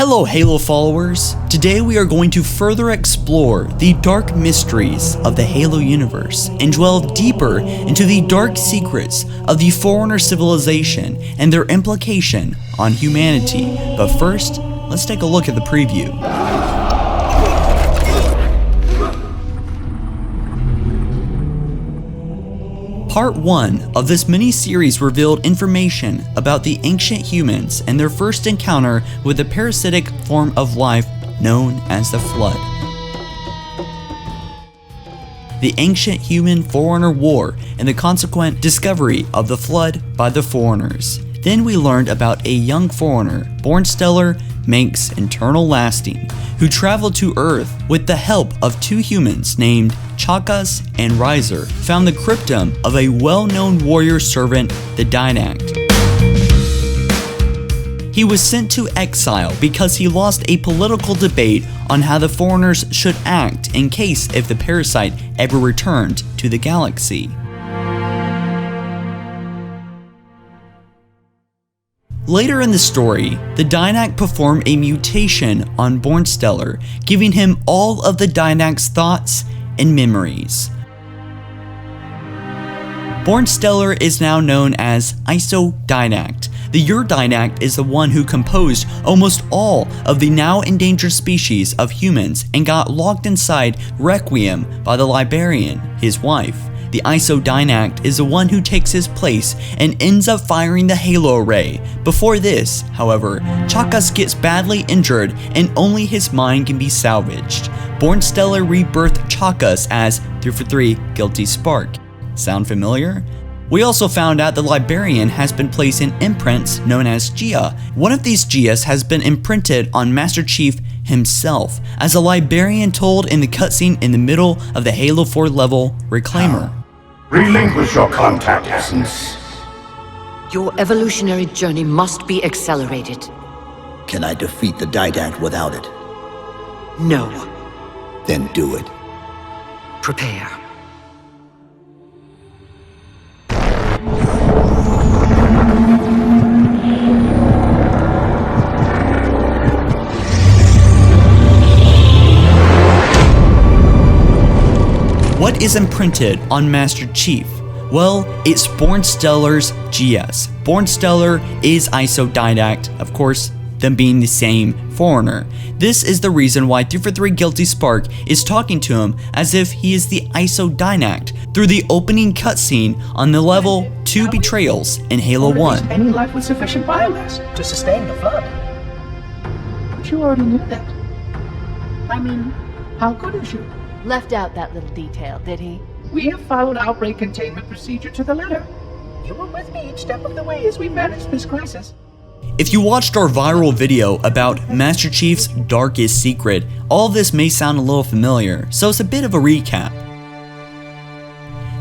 Hello Halo followers! Today we are going to further explore the dark mysteries of the Halo universe and delve deeper into the dark secrets of the Forerunner civilization and their implication on humanity. But first, let's take a look at the preview. Part 1 of this mini-series revealed information about the ancient humans and their first encounter with the parasitic form of life known as the Flood. The ancient human Forerunner war and the consequent discovery of the Flood by the Forerunners. Then we learned about a young Forerunner, born stellar, makes eternal lasting, who traveled to Earth with the help of two humans named Chakas and Riser, found the cryptum of a well-known warrior servant, the Dynact. He was sent to exile because he lost a political debate on how the Forerunners should act in case if the parasite ever returned to the galaxy. Later in the story, the Dynact performed a mutation on Bornstellar, giving him all of the Dynact's thoughts and memories. Bornstellar is now known as Iso-Dynact. The Ur-Dynact is the one who composed almost all of the now endangered species of humans and got locked inside Requiem by the Librarian, his wife. The Iso-Dynact is the one who takes his place and ends up firing the Halo array. Before this, however, Chakas gets badly injured and only his mind can be salvaged. Bornstellar rebirthed Chakas as 343 Guilty Spark. Sound familiar? We also found out the Librarian has been placing imprints known as Geas. One of these Geas has been imprinted on Master Chief himself, as the Librarian told in the cutscene in the middle of the Halo 4 level Reclaimer. Relinquish your contact essence. Your evolutionary journey must be accelerated. Can I defeat the Dynact without it? No. Then do it. Prepare. What is imprinted on Master Chief? Well, it's Bornstellar's Geas. Bornstellar is Iso-Dynact, of course, them being the same Forerunner. This is the reason why 343 Guilty Spark is talking to him as if he is the Iso-Dynact through the opening cutscene on the level 2 Betrayals in Halo 1. Any life with sufficient biomass to sustain the Flood. But you already knew that. I mean, how could you? Left out that little detail, did he? We have followed outbreak containment procedure to the letter. You were with me each step of the way as we managed this crisis. If you watched our viral video about Master Chief's darkest secret, all of this may sound a little familiar, so it's a bit of a recap.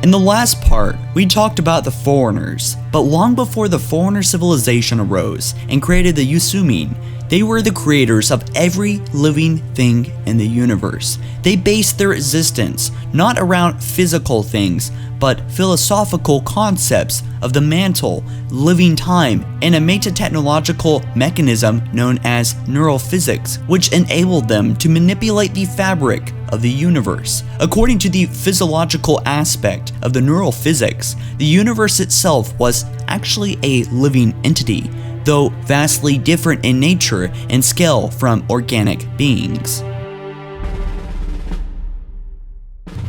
In the last part, we talked about the Forerunners, but long before the Forerunner civilization arose and created the Yusumine, they were the creators of every living thing in the universe. They based their existence not around physical things, but philosophical concepts of the Mantle, living time, and a meta-technological mechanism known as neurophysics, which enabled them to manipulate the fabric of the universe. According to the physiological aspect of the neurophysics, the universe itself was actually a living entity, though vastly different in nature and scale from organic beings.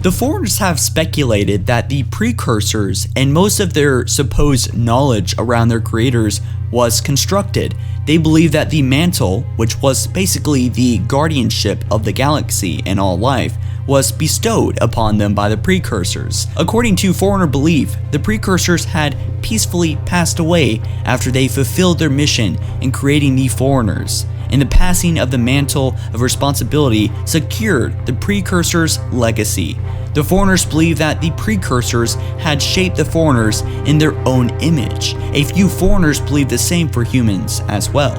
The Forerunners have speculated that the Precursors and most of their supposed knowledge around their creators was constructed. They believe that the Mantle, which was basically the guardianship of the galaxy and all life, was bestowed upon them by the Precursors. According to Forerunner belief, the Precursors had peacefully passed away after they fulfilled their mission in creating the Forerunners, and the passing of the Mantle of responsibility secured the Precursors' legacy. The Forerunners believe that the Precursors had shaped the Forerunners in their own image. A few Forerunners believe the same for humans as well.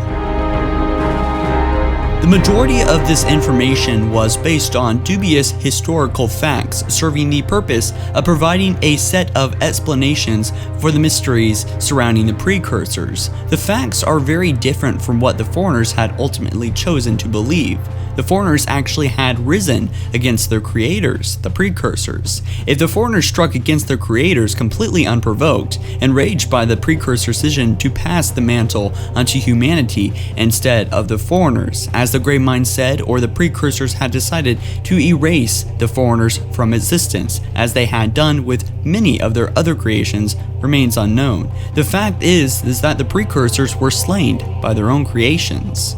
The majority of this information was based on dubious historical facts, serving the purpose of providing a set of explanations for the mysteries surrounding the Precursors. The facts are very different from what the Forerunners had ultimately chosen to believe. The Forerunners actually had risen against their creators, the Precursors. If the Forerunners struck against their creators completely unprovoked, enraged by the Precursors' decision to pass the mantle onto humanity instead of the Forerunners, as the Gravemind said, or the Precursors had decided to erase the Forerunners from existence, as they had done with many of their other creations, remains unknown. The fact is that the Precursors were slain by their own creations.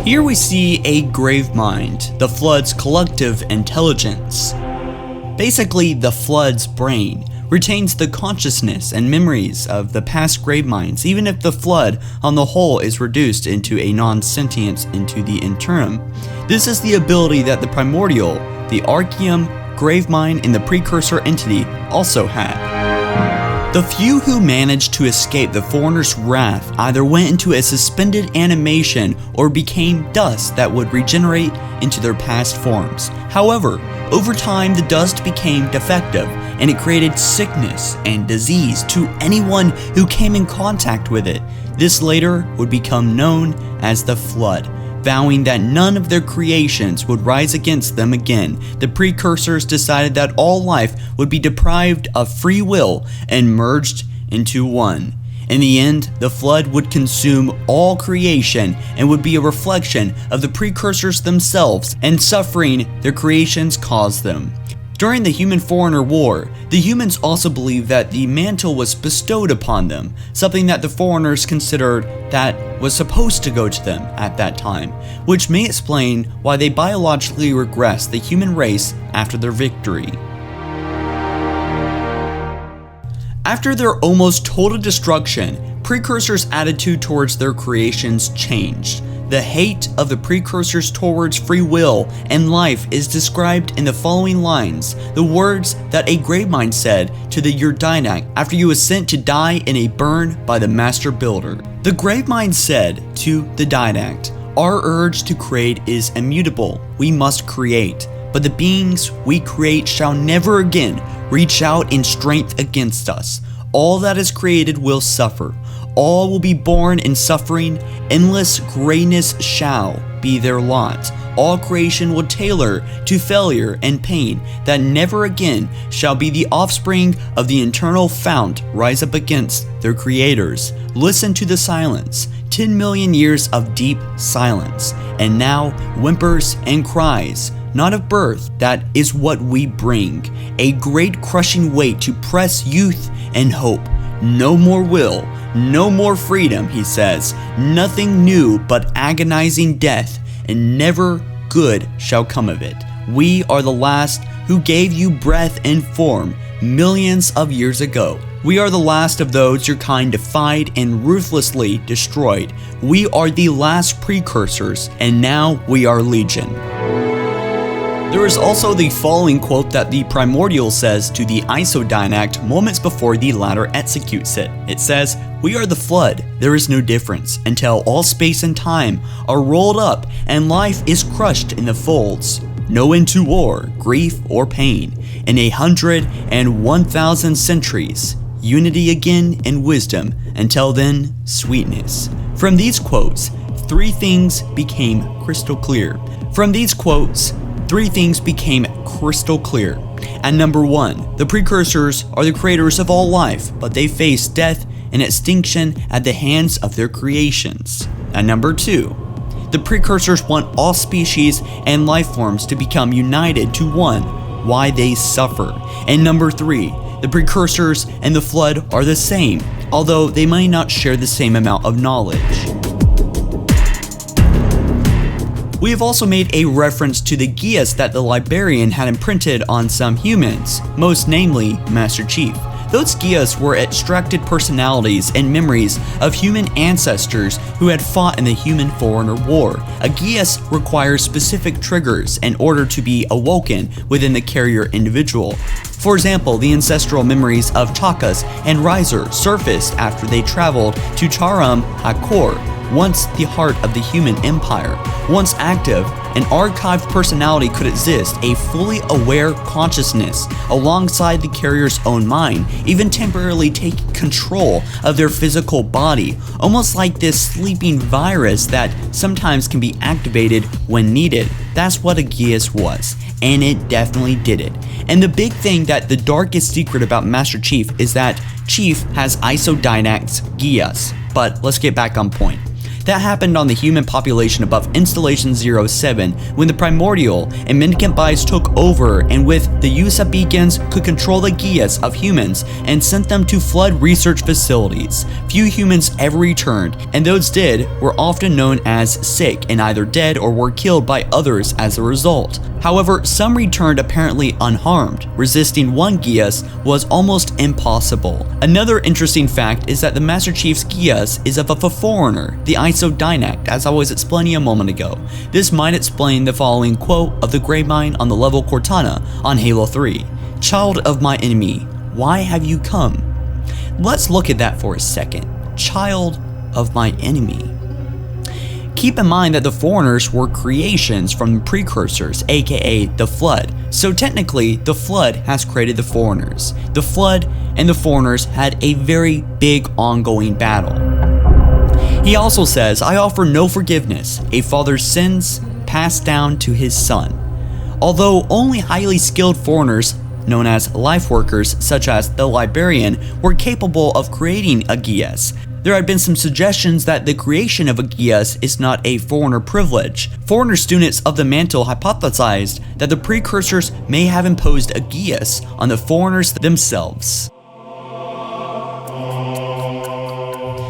Here we see a Gravemind, the Flood's collective intelligence. Basically, the Flood's brain retains the consciousness and memories of the past Graveminds, even if the Flood on the whole is reduced into a non-sentience into the interim. This is the ability that the Primordial, the Archaeum, Gravemind, and the Precursor entity also had. The few who managed to escape the Forerunners' wrath either went into a suspended animation or became dust that would regenerate into their past forms. However, over time the dust became defective and it created sickness and disease to anyone who came in contact with it. This later would become known as the Flood. Vowing that none of their creations would rise against them again, the Precursors decided that all life would be deprived of free will and merged into one. In the end, the Flood would consume all creation and would be a reflection of the Precursors themselves and suffering their creations caused them. During the Human-Forerunner War, the humans also believed that the mantle was bestowed upon them, something that the Forerunners considered that was supposed to go to them at that time, which may explain why they biologically regressed the human race after their victory. After their almost total destruction, Precursors' attitude towards their creations changed. The hate of the Precursors towards free will and life is described in the following lines, the words that a Gravemind said to the Didact after he was sent to die in a burn by the Master Builder. The Gravemind said to the Didact, "Our urge to create is immutable. We must create, but the beings we create shall never again reach out in strength against us. All that is created will suffer. All will be born in suffering. Endless grayness shall be their lot. All creation will tailor to failure and pain that never again shall be the offspring of the eternal fount rise up against their creators. Listen to the silence, 10 million years of deep silence, and now whimpers and cries, not of birth, that is what we bring, a great crushing weight to press youth and hope. No more will, no more freedom," he says, "nothing new but agonizing death, and never good shall come of it. We are the last who gave you breath and form millions of years ago. We are the last of those your kind defied and ruthlessly destroyed. We are the last Precursors, and now we are Legion." There is also the following quote that the Primordial says to the Didact moments before the latter executes it. It says, "We are the Flood. There is no difference until all space and time are rolled up and life is crushed in the folds. No end to war, grief, or pain. In 101,000 centuries, unity again and wisdom. Until then, sweetness." From these quotes, three things became crystal clear. And number one, the Precursors are the creators of all life, but they face death and extinction at the hands of their creations. And number two, the Precursors want all species and life forms to become united to one, why they suffer. And number three, the Precursors and the Flood are the same, although they may not share the same amount of knowledge. We have also made a reference to the Geas that the Librarian had imprinted on some humans, most namely Master Chief. Those Geas were extracted personalities and memories of human ancestors who had fought in the Human-Forerunner War. A Geas requires specific triggers in order to be awoken within the carrier individual. For example, the ancestral memories of Takas and Riser surfaced after they traveled to Taram Hakor, once the heart of the human empire. Once active, an archived personality could exist, a fully aware consciousness, alongside the carrier's own mind, even temporarily taking control of their physical body, almost like this sleeping virus that sometimes can be activated when needed. That's what a Geas was, and it definitely did it. And the big thing that the darkest secret about Master Chief is that Chief has isodynac's Geas. But let's get back on point. That happened on the human population above Installation 07 when the primordial and mendicant bias took over, and with the use of beacons could control the Geas of humans and sent them to flood research facilities. Few humans ever returned, and those did were often known as sick and either dead or were killed by others as a result. However, some returned apparently unharmed. Resisting one Geas was almost impossible. Another interesting fact is that the Master Chief's Geas is of a Forerunner, the isodynact, as I was explaining a moment ago. This might explain the following quote of the Gravemind on the level Cortana on Halo 3. "Child of my enemy, why have you come?" Let's look at that for a second. Child of my enemy. Keep in mind that the Forerunners were creations from the Precursors, aka the Flood. So technically, the Flood has created the Forerunners. The Flood and the Forerunners had a very big ongoing battle. He also says, "I offer no forgiveness, a father's sins passed down to his son." Although only highly skilled Forerunners, known as life workers such as the Librarian, were capable of creating a Geas, there had been some suggestions that the creation of a Geas is not a Forerunner privilege. Forerunner students of the Mantle hypothesized that the Precursors may have imposed a Geas on the Forerunners themselves.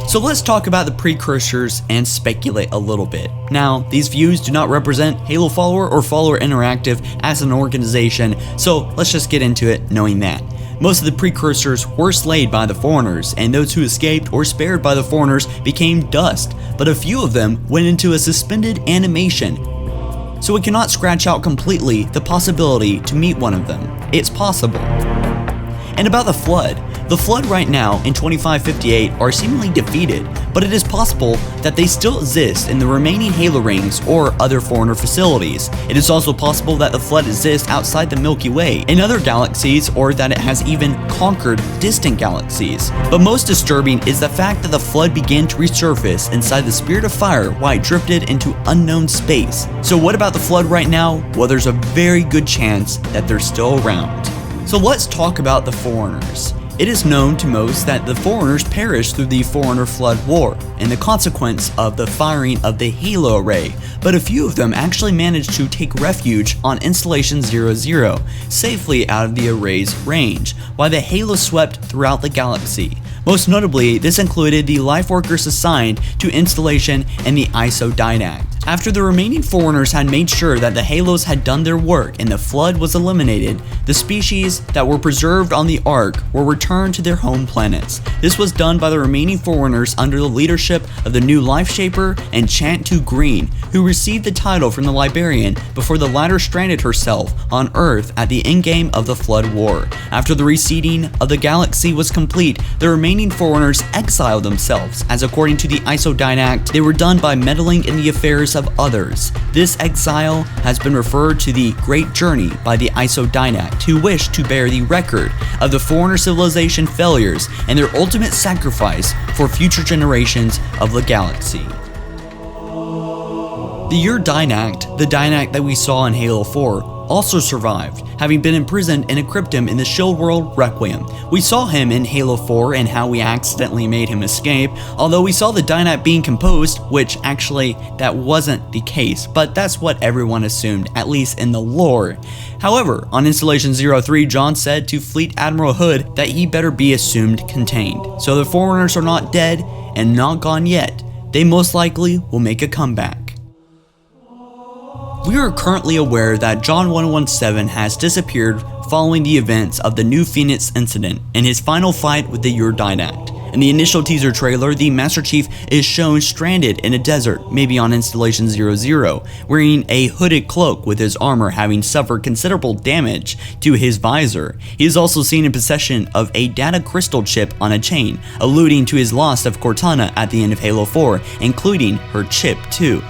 So let's talk about the Precursors and speculate a little bit. Now, these views do not represent Halo Follower or Follower Interactive as an organization, so let's just get into it knowing that. Most of the Precursors were slayed by the Forerunners, and those who escaped or spared by the Forerunners became dust, but a few of them went into a suspended animation. So we cannot scratch out completely the possibility to meet one of them. It's possible. And about the Flood right now in 2558 are seemingly defeated, but it is possible that they still exist in the remaining Halo rings or other Forerunner facilities. It is also possible that the Flood exists outside the Milky Way in other galaxies, or that it has even conquered distant galaxies. But most disturbing is the fact that the Flood began to resurface inside the Spirit of Fire while it drifted into unknown space. So what about the Flood right now? Well, there's a very good chance that they're still around. So let's talk about the Forerunners. It is known to most that the Forerunners perished through the Forerunner Flood War and the consequence of the firing of the Halo array, but a few of them actually managed to take refuge on Installation 00, safely out of the array's range, while the Halo swept throughout the galaxy. Most notably, this included the life workers assigned to Installation and the isodynact. After the remaining Forerunners had made sure that the Halos had done their work and the Flood was eliminated, the species that were preserved on the Ark were returned to their home planets. This was done by the remaining Forerunners under the leadership of the new Life Shaper and Chant2 Green, who received the title from the Librarian before the latter stranded herself on Earth at the endgame of the Flood War. After the reseeding of the galaxy was complete, the remaining Forerunners exiled themselves, as according to the isodynact, they were done by meddling in the affairs of others. This exile has been referred to the Great Journey by the isodynact, who wished to bear the record of the Forerunner civilization failures and their ultimate sacrifice for future generations of the galaxy. The Urdynact, the Dynact that we saw in Halo 4, also survived, having been imprisoned in a cryptum in the Shield World Requiem. We saw him in Halo 4 and how we accidentally made him escape, although we saw the Dynact being composed, which actually that wasn't the case, but that's what everyone assumed, at least in the lore. However, on Installation 03, John said to Fleet Admiral Hood that he better be assumed contained. So the Forerunners are not dead and not gone yet. They most likely will make a comeback. We are currently aware that John 117 has disappeared following the events of the New Phoenix incident and his final fight with the Urdynact. In the initial teaser trailer, the Master Chief is shown stranded in a desert, maybe on Installation 00, wearing a hooded cloak with his armor having suffered considerable damage to his visor. He is also seen in possession of a data crystal chip on a chain, alluding to his loss of Cortana at the end of Halo 4, including her chip too.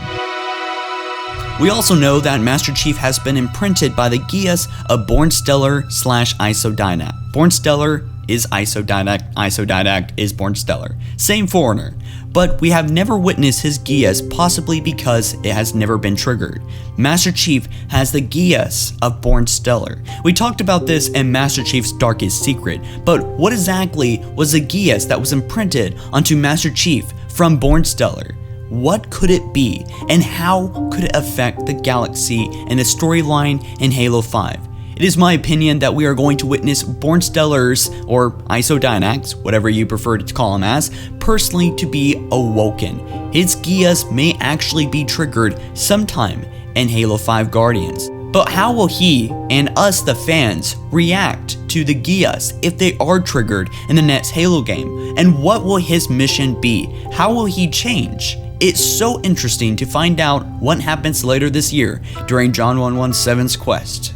We also know that Master Chief has been imprinted by the Geas of Born Stellar / Isodidact. Born Stellar is Isodidact is Born Stellar. Same Forerunner. But we have never witnessed his Geas, possibly because it has never been triggered. Master Chief has the Geas of Born Stellar. We talked about this in Master Chief's Darkest Secret, but what exactly was the Geas that was imprinted onto Master Chief from Born Stellar? What could it be, and how could it affect the galaxy and the storyline in Halo 5? It is my opinion that we are going to witness Born Stellars, or Isodidacts, whatever you prefer to call them as, personally to be awoken. His Geas may actually be triggered sometime in Halo 5 Guardians. But how will he, and us the fans, react to the Geas if they are triggered in the next Halo game? And what will his mission be? How will he change? It's so interesting to find out what happens later this year during John 117's quest.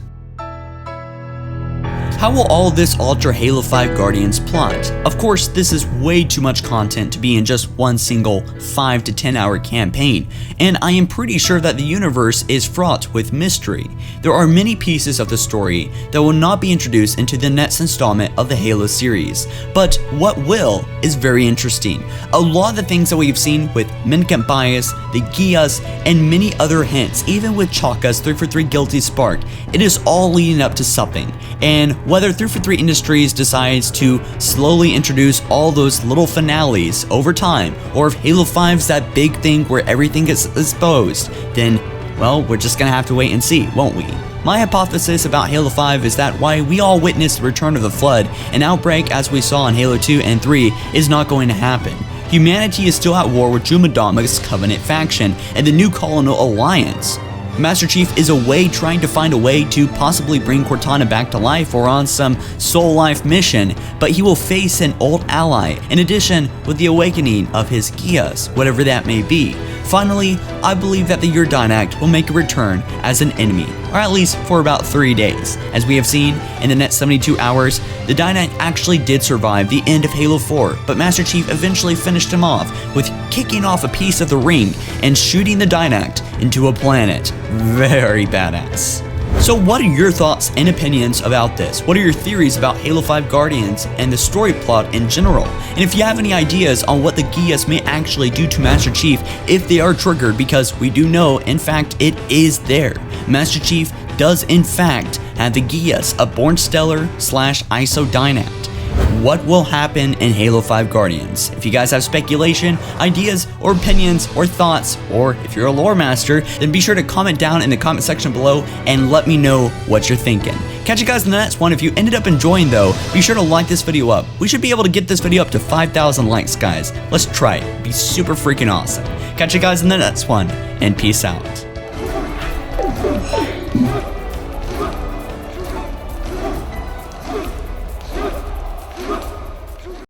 How will all this alter Halo 5 Guardians plot? Of course, this is way too much content to be in just one single 5 to 10 hour campaign, and I am pretty sure that the universe is fraught with mystery. There are many pieces of the story that will not be introduced into the next installment of the Halo series, but what will is very interesting. A lot of the things that we've seen with Mendicant Bias, the Geas, and many other hints, even with Chaka's 343 Guilty Spark, it is all leading up to something, and whether 343 Industries decides to slowly introduce all those little finales over time, or if Halo 5's that big thing where everything gets exposed, then, well, we're just gonna have to wait and see, won't we? My hypothesis about Halo 5 is that while we all witnessed the return of the Flood, an outbreak as we saw in Halo 2 and 3 is not going to happen. Humanity is still at war with Jumadama's Covenant faction and the New Colonial Alliance. Master Chief is away trying to find a way to possibly bring Cortana back to life or on some soul life mission, but he will face an old ally, in addition with the awakening of his Geas, whatever that may be. Finally, I believe that the Didact will make a return as an enemy, or at least for about 3 days. As we have seen in the next 72 hours, the Didact actually did survive the end of Halo 4, but Master Chief eventually finished him off with kicking off a piece of the ring and shooting the Didact into a planet. Very badass. So what are your thoughts and opinions about this? What are your theories about Halo 5 Guardians and the story plot in general? And if you have any ideas on what the Geas may actually do to Master Chief if they are triggered, because we do know, in fact, it is there. Master Chief does in fact have the Geas of Born Stellar / Isodidact. What will happen in Halo 5 Guardians? If you guys have speculation, ideas, or opinions, or thoughts, or if you're a lore master, then be sure to comment down in the comment section below and let me know what you're thinking. Catch you guys in the next one. If you ended up enjoying though, be sure to like this video up. We should be able to get this video up to 5,000 likes, guys. Let's try it. It'd be super freaking awesome. Catch you guys in the next one, and peace out.